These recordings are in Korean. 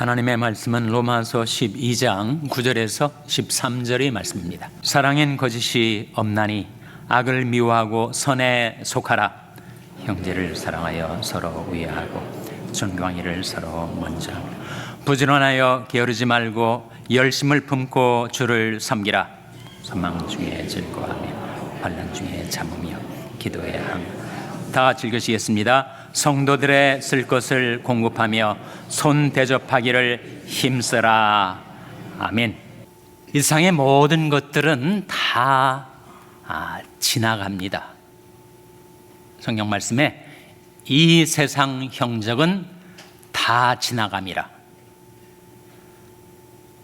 하나님의 말씀은 로마서 12장 9절에서 13절의 말씀입니다. 사랑엔 거짓이 없나니 악을 미워하고 선에 속하라. 형제를 사랑하여 서로 위하고 존경하기를 서로 먼저 하라. 부지런하여 게으르지 말고 열심을 품고 주를 섬기라. 소망 중에 즐거워하며 환난 중에 참으며 기도에 항. 다 같이 읽으시겠습니다. 성도들의 쓸 것을 공급하며 손 대접하기를 힘써라. 아멘. 이 세상의 모든 것들은 다 지나갑니다. 성경 말씀에 이 세상 형적은 다 지나갑니다.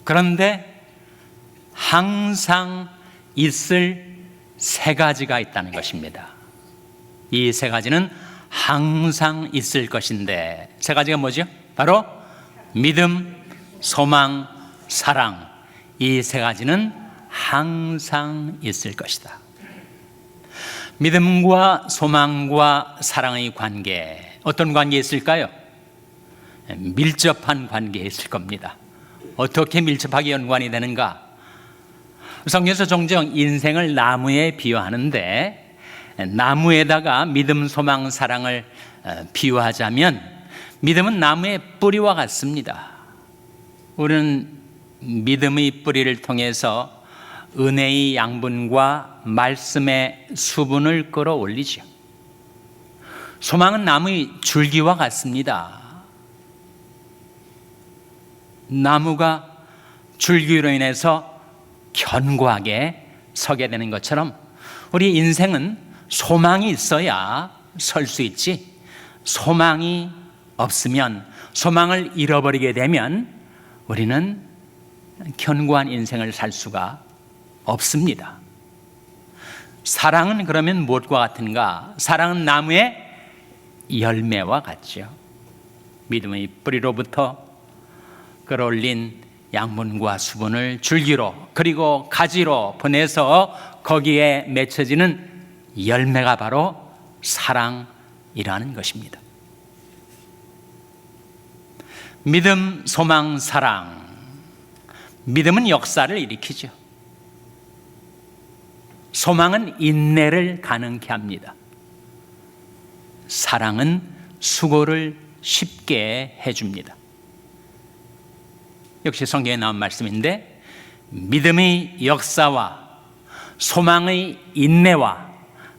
그런데 항상 있을 세 가지가 있다는 것입니다. 이 세 가지는 항상 있을 것인데, 세 가지가 뭐죠? 바로 믿음, 소망, 사랑. 이 세 가지는 항상 있을 것이다. 믿음과 소망과 사랑의 관계, 어떤 관계에 있을까요? 밀접한 관계에 있을 겁니다. 어떻게 밀접하게 연관이 되는가? 성경에서 종종 인생을 나무에 비유하는데, 나무에다가 믿음, 소망, 사랑을 비유하자면 믿음은 나무의 뿌리와 같습니다. 우리는 믿음의 뿌리를 통해서 은혜의 양분과 말씀의 수분을 끌어올리죠. 소망은 나무의 줄기와 같습니다. 나무가 줄기로 인해서 견고하게 서게 되는 것처럼 우리 인생은 소망이 있어야 설 수 있지, 소망이 없으면, 소망을 잃어버리게 되면 우리는 견고한 인생을 살 수가 없습니다. 사랑은 그러면 무엇과 같은가? 사랑은 나무의 열매와 같죠. 믿음의 뿌리로부터 끌어올린 양분과 수분을 줄기로 그리고 가지로 보내서 거기에 맺혀지는 열매가 바로 사랑이라는 것입니다. 믿음, 소망, 사랑. 믿음은 역사를 일으키죠. 소망은 인내를 가능케 합니다. 사랑은 수고를 쉽게 해줍니다. 역시 성경에 나온 말씀인데, 믿음의 역사와 소망의 인내와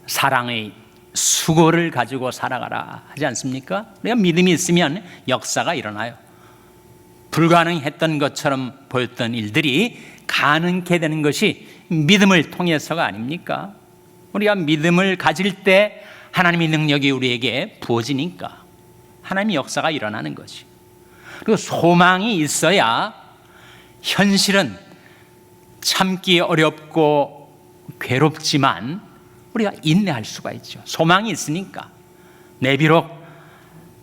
사랑의 수고를 가지고 살아가라 하지 않습니까? 우리가 믿음이 있으면 역사가 일어나요. 불가능했던 것처럼 보였던 일들이 가능케 되는 것이 믿음을 통해서가 아닙니까? 우리가 믿음을 가질 때 하나님의 능력이 우리에게 부어지니까 하나님의 역사가 일어나는 거지. 그리고 소망이 있어야 현실은 참기 어렵고 괴롭지만 우리가 인내할 수가 있죠. 소망이 있으니까. 내 비록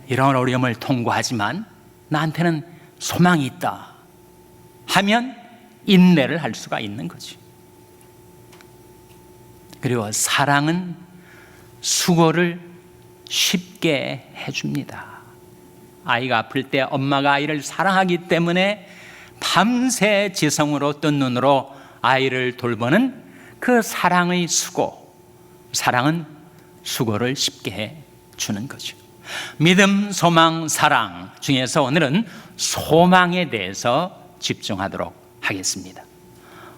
이런 어려움을 통과하지만 나한테는 소망이 있다 하면 인내를 할 수가 있는 거지. 그리고 사랑은 수고를 쉽게 해줍니다. 아이가 아플 때 엄마가 아이를 사랑하기 때문에 밤새 지성으로 뜬 눈으로 아이를 돌보는 그 사랑의 수고, 사랑은 수고를 쉽게 해주는 거죠. 믿음, 소망, 사랑 중에서 오늘은 소망에 대해서 집중하도록 하겠습니다.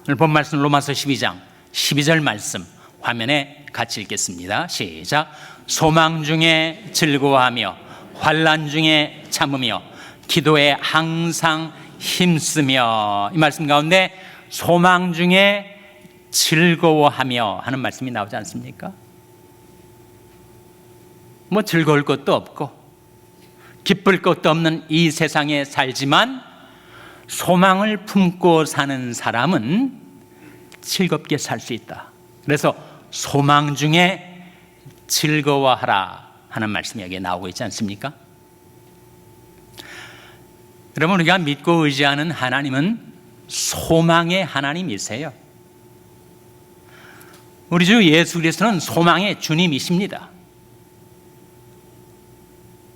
오늘 본 말씀 로마서 12장 12절 말씀 화면에 같이 읽겠습니다. 시작. 소망 중에 즐거워하며 환난 중에 참으며 기도에 항상 힘쓰며. 이 말씀 가운데 소망 중에 즐거워하며 하는 말씀이 나오지 않습니까? 뭐 즐거울 것도 없고 기쁠 것도 없는 이 세상에 살지만 소망을 품고 사는 사람은 즐겁게 살 수 있다. 그래서 소망 중에 즐거워하라 하는 말씀이 여기에 나오고 있지 않습니까? 여러분, 우리가 믿고 의지하는 하나님은 소망의 하나님이세요. 우리 주 예수 그리스도는 소망의 주님이십니다.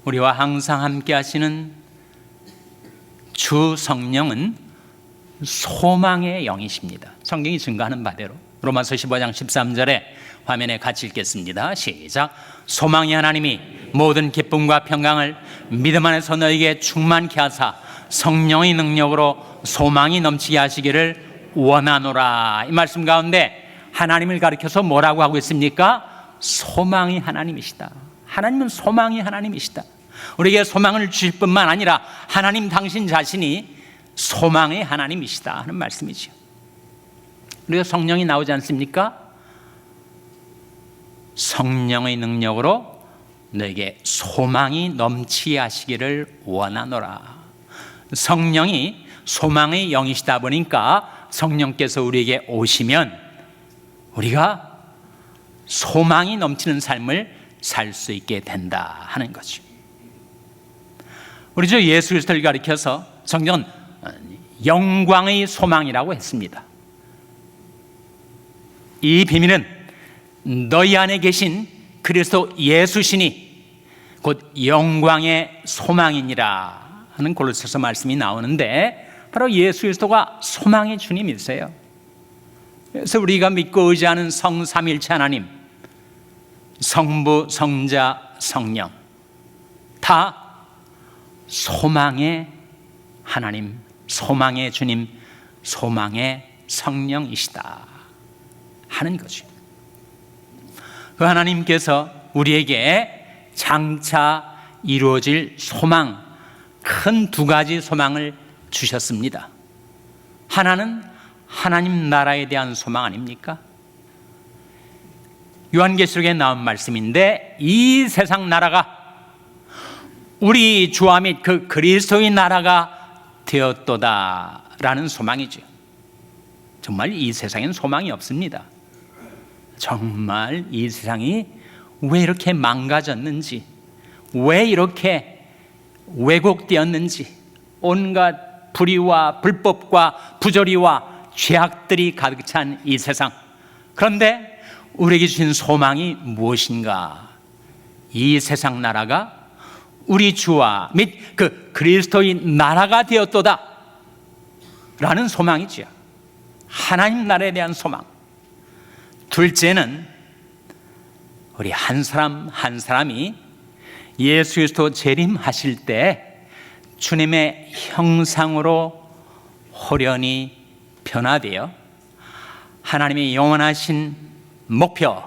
우리와 항상 함께 하시는 주 성령은 소망의 영이십니다. 성경이 증거하는 바대로 로마서 15장 13절에 화면에 같이 읽겠습니다. 시작. 소망이 하나님이 모든 기쁨과 평강을 믿음 안에서 너에게 충만케 하사 성령의 능력으로 소망이 넘치게 하시기를 원하노라. 이 말씀 가운데 하나님을 가리켜서 뭐라고 하고 있습니까? 소망이 하나님이시다. 하나님은 소망이 하나님이시다. 우리에게 소망을 주실 뿐만 아니라 하나님 당신 자신이 소망의 하나님이시다 하는 말씀이죠. 우리가 성령이 나오지 않습니까? 성령의 능력으로 너에게 소망이 넘치게 하시기를 원하노라. 성령이 소망의 영이시다 보니까 성령께서 우리에게 오시면 우리가 소망이 넘치는 삶을 살 수 있게 된다 하는 거죠. 우리 주 예수 그리스도를 가리켜서 성경은 영광의 소망이라고 했습니다. 이 비밀은 너희 안에 계신 그리스도 예수시니 곧 영광의 소망이니라 하는 골로새서 말씀이 나오는데 바로 예수 그리스도가 소망의 주님이세요. 그래서 우리가 믿고 의지하는 성삼일체 하나님, 성부, 성자, 성령 다 소망의 하나님, 소망의 주님, 소망의 성령이시다 하는 거죠. 그 하나님께서 우리에게 장차 이루어질 소망, 큰 두 가지 소망을 주셨습니다. 하나는 하나님 나라에 대한 소망 아닙니까? 요한계시록에 나온 말씀인데 이 세상 나라가 우리 주와 및 그 그리스도의 나라가 되었도다라는 소망이죠. 정말 이 세상엔 소망이 없습니다. 정말 이 세상이 왜 이렇게 망가졌는지, 왜 이렇게 왜곡되었는지, 온갖 불의와 불법과 부조리와 죄악들이 가득 찬 이 세상. 그런데 우리에게 주신 소망이 무엇인가? 이 세상 나라가 우리 주와 및 그 그리스도의 나라가 되었도다 라는 소망이죠. 하나님 나라에 대한 소망. 둘째는 우리 한 사람 한 사람이 예수 그리스도 재림하실 때 주님의 형상으로 호련히 변화되어 하나님의 영원하신 목표,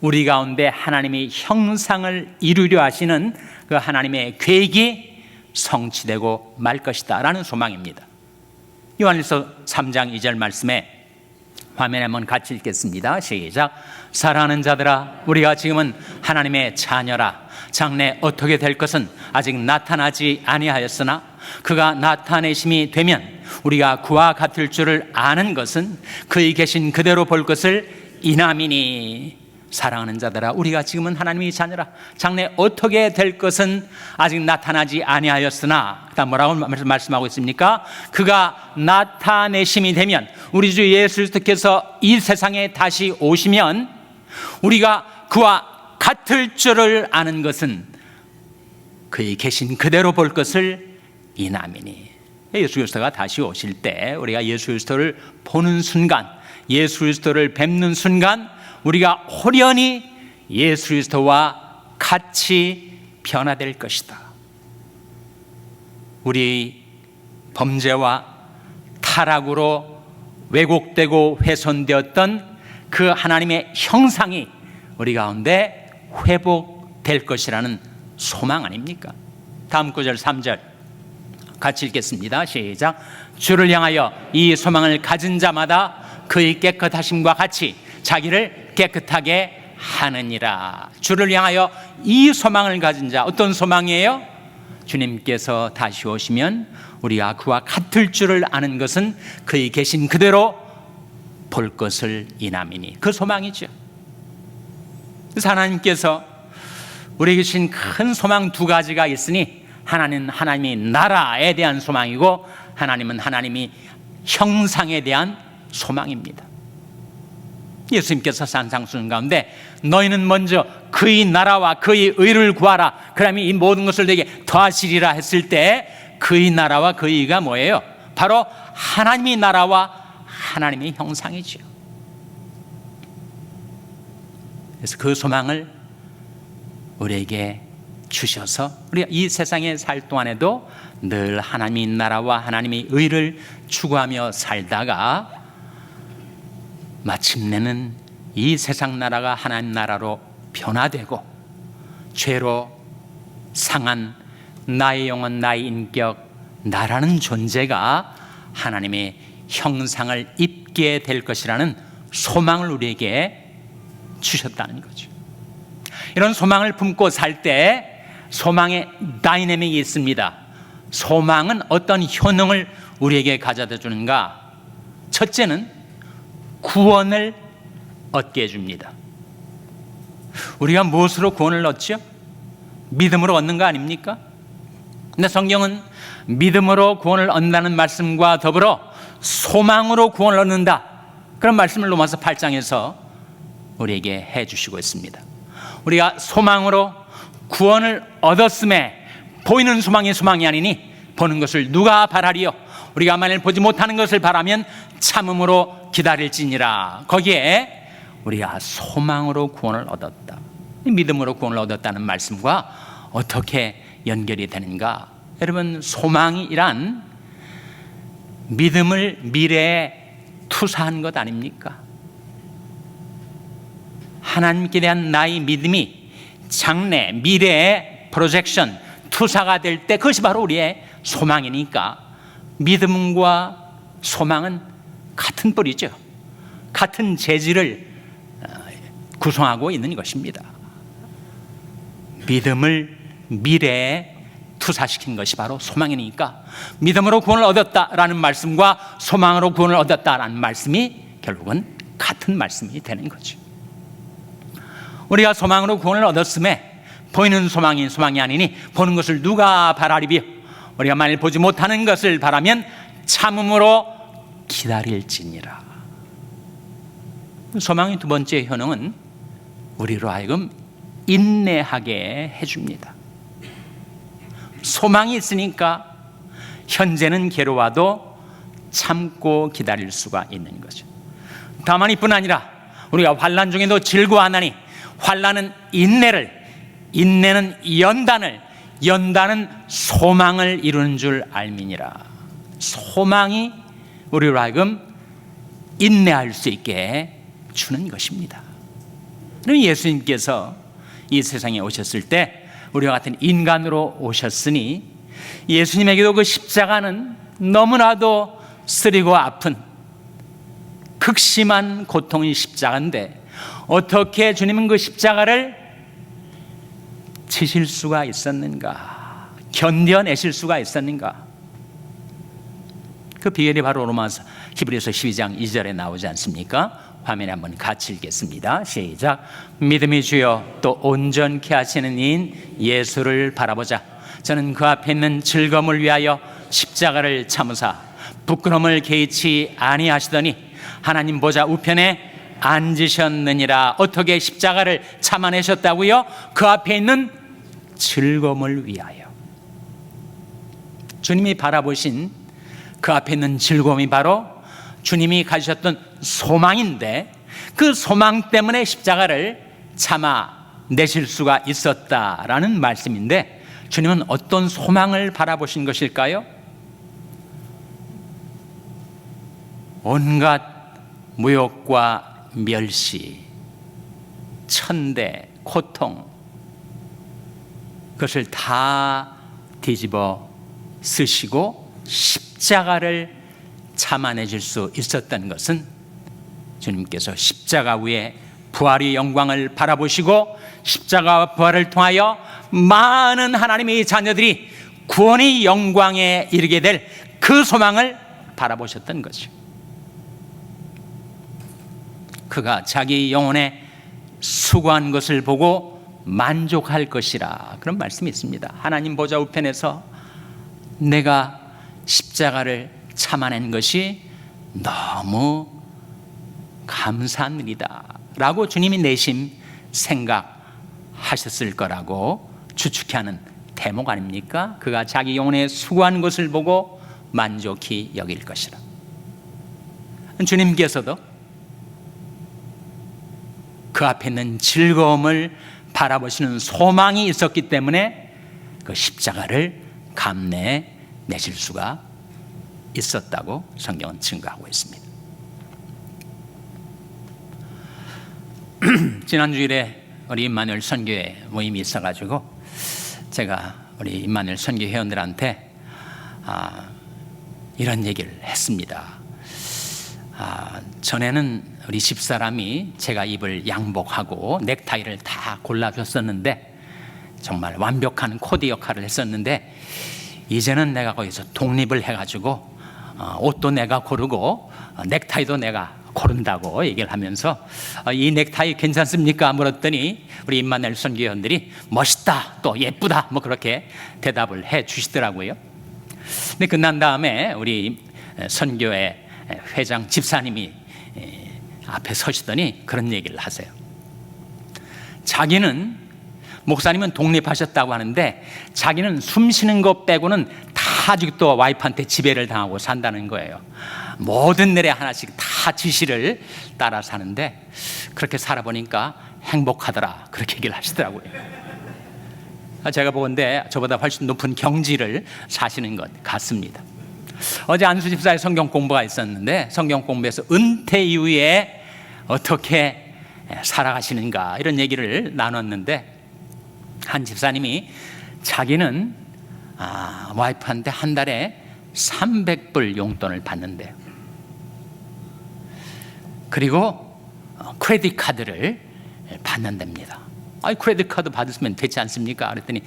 우리 가운데 하나님의 형상을 이루려 하시는 그 하나님의 계획이 성취되고 말 것이다 라는 소망입니다. 요한일서 3장 2절 말씀에 화면에 한번 같이 읽겠습니다. 시작. 사랑하는 자들아, 우리가 지금은 하나님의 자녀라. 장래 어떻게 될 것은 아직 나타나지 아니하였으나 그가 나타내심이 되면 우리가 그와 같을 줄을 아는 것은 그의 계신 그대로 볼 것을 인함이니. 사랑하는 자들아, 우리가 지금은 하나님의 자녀라. 장래 어떻게 될 것은 아직 나타나지 아니하였으나, 그다음 뭐라고 말씀하고 있습니까? 그가 나타내심이 되면, 우리 주 예수 그리스도께서 이 세상에 다시 오시면 우리가 그와 같을 줄을 아는 것은 그의 계신 그대로 볼 것을 인함이니. 예수 그리스도가 다시 오실 때 우리가 예수 그리스도를 보는 순간, 예수 그리스도를 뵙는 순간 우리가 호련히 예수 그리스도와 같이 변화될 것이다. 우리 범죄와 타락으로 왜곡되고 훼손되었던 그 하나님의 형상이 우리 가운데 회복될 것이라는 소망 아닙니까? 다음 구절 3절 같이 읽겠습니다. 시작. 주를 향하여 이 소망을 가진 자마다 그의 깨끗하심과 같이 자기를 깨끗하게 하느니라. 주를 향하여 이 소망을 가진 자, 어떤 소망이에요? 주님께서 다시 오시면 우리가 그와 같을 줄을 아는 것은 그의 계신 그대로 볼 것을 인함이니. 그 소망이죠. 그래서 하나님께서 우리에게 주신 큰 소망 두 가지가 있으니, 하나는 하나님의 나라에 대한 소망이고 하나님은 하나님의 형상에 대한 소망입니다. 예수님께서 산상수훈 가운데 너희는 먼저 그의 나라와 그의 의를 구하라, 그러면 이 모든 것을 내게 더하시리라 했을 때 그의 나라와 그의 의가 뭐예요? 바로 하나님의 나라와 하나님의 형상이죠. 그래서 그 소망을 우리에게 주셔서 우리가 이 세상에 살 동안에도 늘 하나님의 나라와 하나님의 의를 추구하며 살다가 마침내는 이 세상 나라가 하나님 나라로 변화되고 죄로 상한 나의 영혼, 나의 인격, 나라는 존재가 하나님의 형상을 입게 될 것이라는 소망을 우리에게 주셨다는 거죠. 이런 소망을 품고 살 때 소망의 다이내믹이 있습니다. 소망은 어떤 효능을 우리에게 가져다 주는가? 첫째는 구원을 얻게 해줍니다. 우리가 무엇으로 구원을 얻죠? 믿음으로 얻는 거 아닙니까? 근데 성경은 믿음으로 구원을 얻는다는 말씀과 더불어 소망으로 구원을 얻는다, 그런 말씀을 로마서 8장에서 우리에게 해주시고 있습니다. 우리가 소망으로 구원을 얻었음에 보이는 소망이 아니니 보는 것을 누가 바라리요? 우리가 만일 보지 못하는 것을 바라면 참음으로 기다릴지니라. 거기에 우리가 소망으로 구원을 얻었다, 믿음으로 구원을 얻었다는 말씀과 어떻게 연결이 되는가? 여러분, 소망이란 믿음을 미래에 투사한 것 아닙니까? 하나님께 대한 나의 믿음이 장래, 미래의 프로젝션, 투사가 될 때 그것이 바로 우리의 소망이니까 믿음과 소망은 같은 뿌리죠. 같은 재질을 구성하고 있는 것입니다. 믿음을 미래에 투사시킨 것이 바로 소망이니까 믿음으로 구원을 얻었다라는 말씀과 소망으로 구원을 얻었다라는 말씀이 결국은 같은 말씀이 되는 거죠. 우리가 소망으로 구원을 얻었음에 보이는 소망이 아니니 보는 것을 누가 바라리비요? 우리가 만일 보지 못하는 것을 바라면 참음으로 기다릴지니라. 소망의 두 번째 효능은 우리로 하여금 인내하게 해줍니다. 소망이 있으니까 현재는 괴로워도 참고 기다릴 수가 있는 거죠. 다만 이뿐 아니라 우리가 환난 중에도 즐거워하나니 환난은 인내는 연단은 소망을 이루는 줄 알미니라. 소망이 우리로 하여금 인내할 수 있게 주는 것입니다. 그럼 예수님께서 이 세상에 오셨을 때 우리와 같은 인간으로 오셨으니 예수님에게도 그 십자가는 너무나도 쓰리고 아픈 극심한 고통의 십자가인데 어떻게 주님은 그 십자가를 지실 수가 있었는가? 견뎌내실 수가 있었는가? 그 비결이 바로 히브리서 12장 2절에 나오지 않습니까? 화면에 한번 같이 읽겠습니다. 시작. 믿음이 주여 또 온전케 하시는 이인 예수를 바라보자. 저는 그 앞에 있는 즐거움을 위하여 십자가를 참으사 부끄러움을 개의치 아니하시더니 하나님 보좌 우편에 앉으셨느니라. 어떻게 십자가를 참아내셨다고요? 그 앞에 있는 즐거움을 위하여. 주님이 바라보신 그 앞에 있는 즐거움이 바로 주님이 가지셨던 소망인데 그 소망 때문에 십자가를 참아내실 수가 있었다라는 말씀인데 주님은 어떤 소망을 바라보신 것일까요? 온갖 무욕과 멸시, 천대, 고통, 그것을 다 뒤집어 쓰시고 십자가를 참아내실 수 있었던 것은 주님께서 십자가 위에 부활의 영광을 바라보시고 십자가와 부활을 통하여 많은 하나님의 자녀들이 구원의 영광에 이르게 될 그 소망을 바라보셨던 거죠. 그가 자기 영혼에 수고한 것을 보고 만족할 것이라, 그런 말씀이 있습니다. 하나님 보좌 우편에서 내가 십자가를 참아낸 것이 너무 감사한 일이다 라고 주님이 내심 생각하셨을 거라고 추측하는 대목 아닙니까? 그가 자기 영혼에 수고한 것을 보고 만족히 여길 것이라. 주님께서도 그 앞에 있는 즐거움을 바라보시는 소망이 있었기 때문에 그 십자가를 감내해 내실 수가 있었다고 성경은 증거하고 있습니다. 지난 주일에 우리 임마누엘 선교회 모임이 있어가지고 제가 우리 임마누엘 선교 회원들한테 이런 얘기를 했습니다. 전에는 우리 집사람이 제가 입을 양복하고 넥타이를 다 골라줬었는데 정말 완벽한 코디 역할을 했었는데 이제는 내가 거기서 독립을 해가지고 옷도 내가 고르고 넥타이도 내가 고른다고 얘기를 하면서 이 넥타이 괜찮습니까? 물었더니 우리 임마누엘 선교회원들이 멋있다, 또 예쁘다, 뭐 그렇게 대답을 해 주시더라고요. 근데 끝난 다음에 우리 선교회 회장 집사님이 앞에 서시더니 그런 얘기를 하세요. 자기는, 목사님은 독립하셨다고 하는데 자기는 숨 쉬는 것 빼고는 다 아직도 와이프한테 지배를 당하고 산다는 거예요. 모든 일에 하나씩 다 지시를 따라 사는데 그렇게 살아보니까 행복하더라, 그렇게 얘기를 하시더라고요. 제가 보건대 저보다 훨씬 높은 경지를 사시는 것 같습니다. 어제 안수 집사의 성경 공부가 있었는데 성경 공부에서 은퇴 이후에 어떻게 살아가시는가 이런 얘기를 나눴는데 한 집사님이 자기는 와이프한테 한 달에 300불 용돈을 받는데요. 그리고 크레딧 카드를 받는답니다. 크레딧 카드 받으시면 되지 않습니까? 그랬더니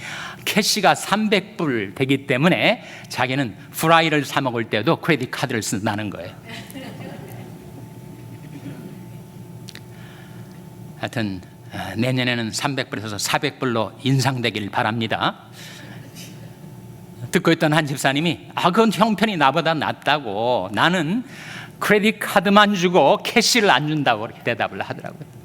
캐시가 300불 되기 때문에 자기는 프라이를 사 먹을 때도 크레딧 카드를 쓴다는 거예요. 하여튼 내년에는 300불에서 400불로 인상되길 바랍니다. 듣고 있던 한 집사님이 그건 형편이 나보다 낫다고, 나는 크레딧 카드만 주고 캐시를 안 준다고 그렇게 대답을 하더라고요.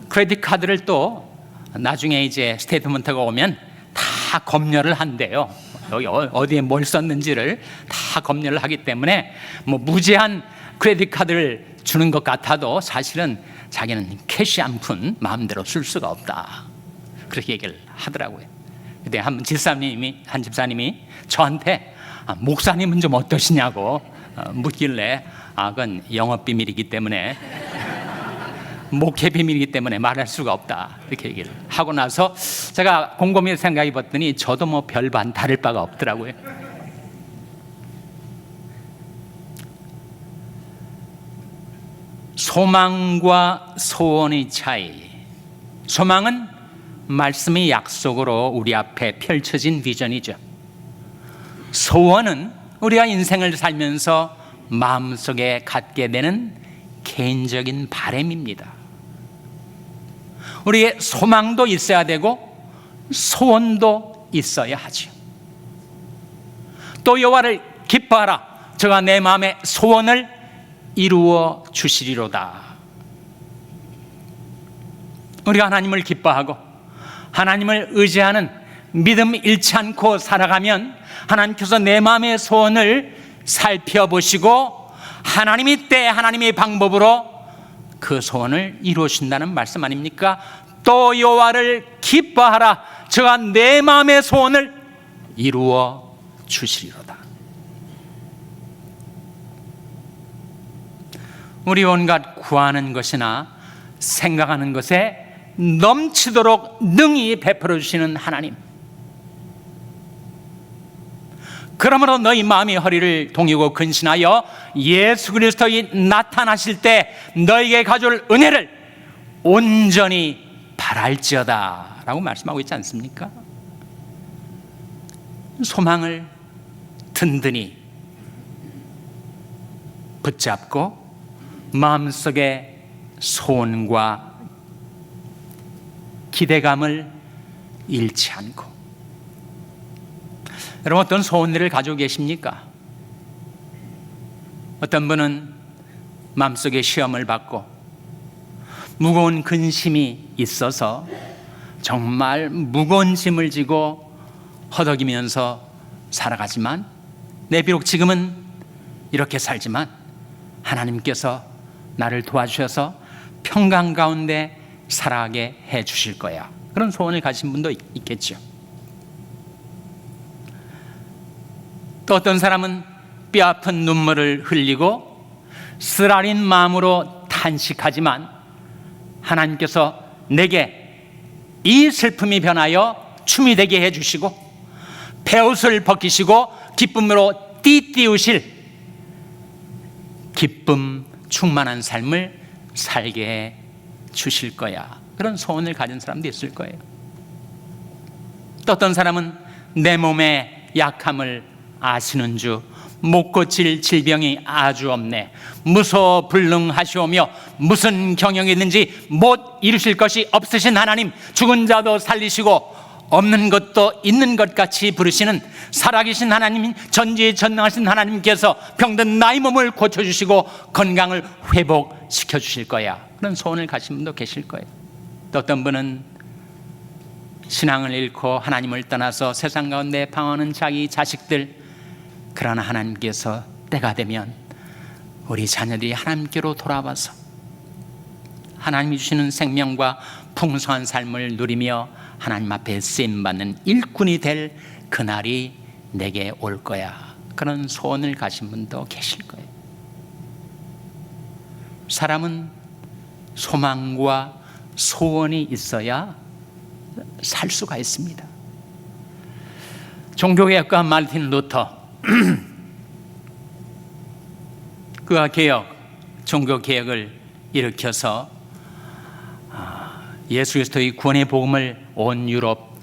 크레딧 카드를 또 나중에 이제 스테이트먼트가 오면 다 검열을 한대요. 여기 어디에 뭘 썼는지를 다 검열을 하기 때문에 뭐 무제한 크레딧 카드를 주는 것 같아도 사실은 자기는 캐시 한 푼 마음대로 쓸 수가 없다, 그렇게 얘기를 하더라고요. 근데 한 집사님이 저한테 목사님은 좀 어떠시냐고 묻길래 그건 영업 비밀이기 때문에, 목회 비밀이기 때문에 말할 수가 없다, 이렇게 얘기를 하고 나서 제가 곰곰이 생각해 봤더니 저도 뭐 별반 다를 바가 없더라고요. 소망과 소원의 차이. 소망은 말씀의 약속으로 우리 앞에 펼쳐진 비전이죠. 소원은 우리가 인생을 살면서 마음속에 갖게 되는 개인적인 바람입니다. 우리의 소망도 있어야 되고 소원도 있어야 하죠. 또 여호와를 기뻐하라, 저가 내 마음의 소원을 이루어 주시리로다. 우리가 하나님을 기뻐하고 하나님을 의지하는 믿음 잃지 않고 살아가면 하나님께서 내 마음의 소원을 살펴보시고 하나님의 때 하나님의 방법으로 그 소원을 이루어 주신다는 말씀 아닙니까? 또 여호와를 기뻐하라, 저가 내 마음의 소원을 이루어 주시리로다. 우리 온갖 구하는 것이나 생각하는 것에 넘치도록 능히 베풀어 주시는 하나님, 그러므로 너희 마음이 허리를 동이고 근신하여 예수 그리스도의 나타나실 때 너에게 가져올 은혜를 온전히 바랄지어다 라고 말씀하고 있지 않습니까? 소망을 든든히 붙잡고 마음속에 소원과 기대감을 잃지 않고. 여러분, 어떤 소원들을 가지고 계십니까? 어떤 분은 마음속에 시험을 받고 무거운 근심이 있어서 정말 무거운 짐을 지고 허덕이면서 살아가지만 비록 지금은 이렇게 살지만 하나님께서 나를 도와주셔서 평강 가운데 살아가게 해 주실 거야. 그런 소원을 가진 분도 있겠죠. 또 어떤 사람은 뼈아픈 눈물을 흘리고 쓰라린 마음으로 탄식하지만 하나님께서 내게 이 슬픔이 변하여 춤이 되게 해주시고 베옷을 벗기시고 기쁨으로 띠띠우실 기쁨 충만한 삶을 살게 해 주실 거야. 그런 소원을 가진 사람도 있을 거예요. 또 어떤 사람은 내 몸의 약함을 아시는 주, 못 고칠 질병이 아주 없네, 무소불능하시오며 무슨 경영이 있는지 못 이루실 것이 없으신 하나님, 죽은 자도 살리시고 없는 것도 있는 것 같이 부르시는 살아계신 하나님, 전지전능하신 하나님께서 병든 나의 몸을 고쳐주시고 건강을 회복시켜 주실 거야. 그런 소원을 가진 분도 계실 거예요. 또 어떤 분은 신앙을 잃고 하나님을 떠나서 세상 가운데 방황하는 자기 자식들, 그러나 하나님께서 때가 되면 우리 자녀들이 하나님께로 돌아와서 하나님이 주시는 생명과 풍성한 삶을 누리며 하나님 앞에 쓰임받는 일꾼이 될 그날이 내게 올 거야. 그런 소원을 가진 분도 계실 거예요. 사람은 소망과 소원이 있어야 살 수가 있습니다. 종교개혁가 마르틴 루터, 그가 종교개혁을 일으켜서 예수 그리스도의 구원의 복음을 온 유럽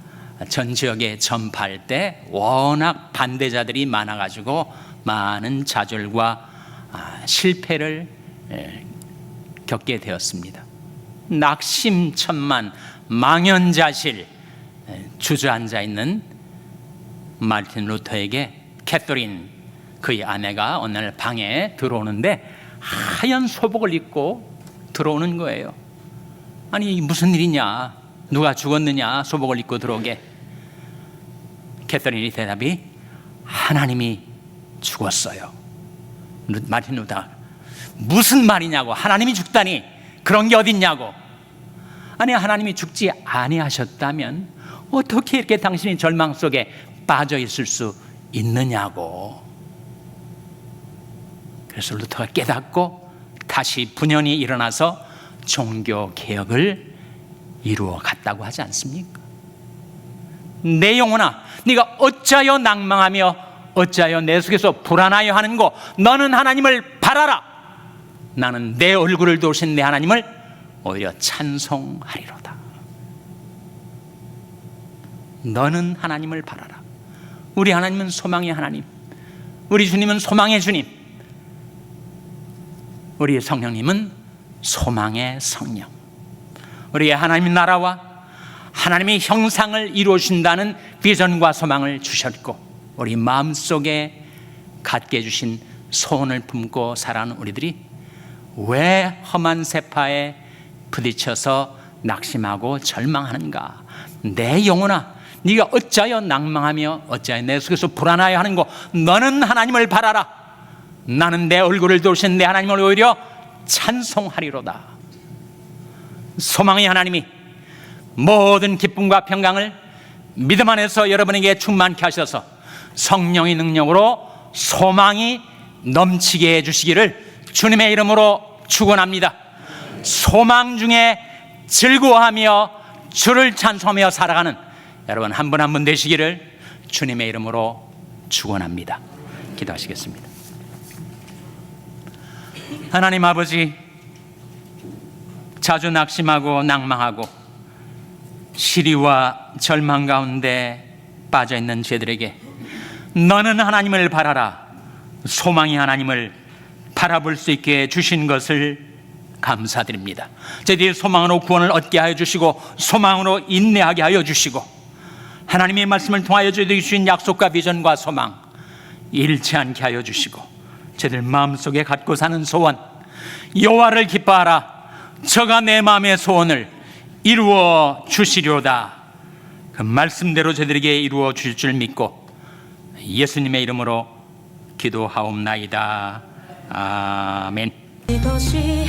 전 지역에 전파할 때 워낙 반대자들이 많아가지고 많은 좌절과 실패를 겪게 되었습니다. 낙심천만 망연자실 주저앉아 있는 마르틴 루터에게 캐서린, 그의 아내가 어느 날 방에 들어오는데 하얀 소복을 입고 들어오는 거예요. 아니 무슨 일이냐, 누가 죽었느냐 소복을 입고 들어오게. 캐서린이 대답이 하나님이 죽었어요. 마르틴 루터, 무슨 말이냐고, 하나님이 죽다니, 그런 게 어딨냐고. 아니 하나님이 죽지 아니하셨다면 어떻게 이렇게 당신이 절망 속에 빠져 있을 수 있느냐고. 그래서 루터가 깨닫고 다시 분연히 일어나서 종교 개혁을 이루어 갔다고 하지 않습니까? 내 영혼아, 네가 어찌하여 낭망하며 어찌하여 내 속에서 불안하여 하는고, 너는 하나님을 바라라. 나는 내 얼굴을 도우신 내 하나님을 오히려 찬송하리로다. 너는 하나님을 바라라. 우리 하나님은 소망의 하나님, 우리 주님은 소망의 주님, 우리 성령님은 소망의 성령. 우리의 하나님 나라와 하나님의 형상을 이루어준다는 비전과 소망을 주셨고, 우리 마음속에 갖게 해주신 소원을 품고 살아가는 우리들이 왜 험한 세파에 부딪혀서 낙심하고 절망하는가. 내 영혼아, 네가 어찌하여 낭망하며 어찌하여 내 속에서 불안하여 하는고, 너는 하나님을 바라라. 나는 내 얼굴을 도우신 내 하나님을 오히려 찬송하리로다. 소망의 하나님이 모든 기쁨과 평강을 믿음 안에서 여러분에게 충만케 하셔서 성령의 능력으로 소망이 넘치게 해주시기를 주님의 이름으로 축원합니다. 소망 중에 즐거워하며 주를 찬송하며 살아가는 여러분 한 분 한 분 되시기를 주님의 이름으로 축원합니다. 기도하시겠습니다. 하나님 아버지, 자주 낙심하고 낭망하고 시리와 절망 가운데 빠져있는 저희들에게 너는 하나님을 바라라, 소망이 하나님을 바라볼 수 있게 주신 것을 감사드립니다. 저희들이 소망으로 구원을 얻게 하여 주시고 소망으로 인내하게 하여 주시고 하나님의 말씀을 통하여 저희들이 주신 약속과 비전과 소망 잃지 않게 하여 주시고 저희들 마음속에 갖고 사는 소원, 여호와를 기뻐하라, 저가 내 마음의 소원을 이루어 주시리로다. 그 말씀대로 저들에게 이루어 주실 줄 믿고 예수님의 이름으로 기도하옵나이다. 아멘. 이것이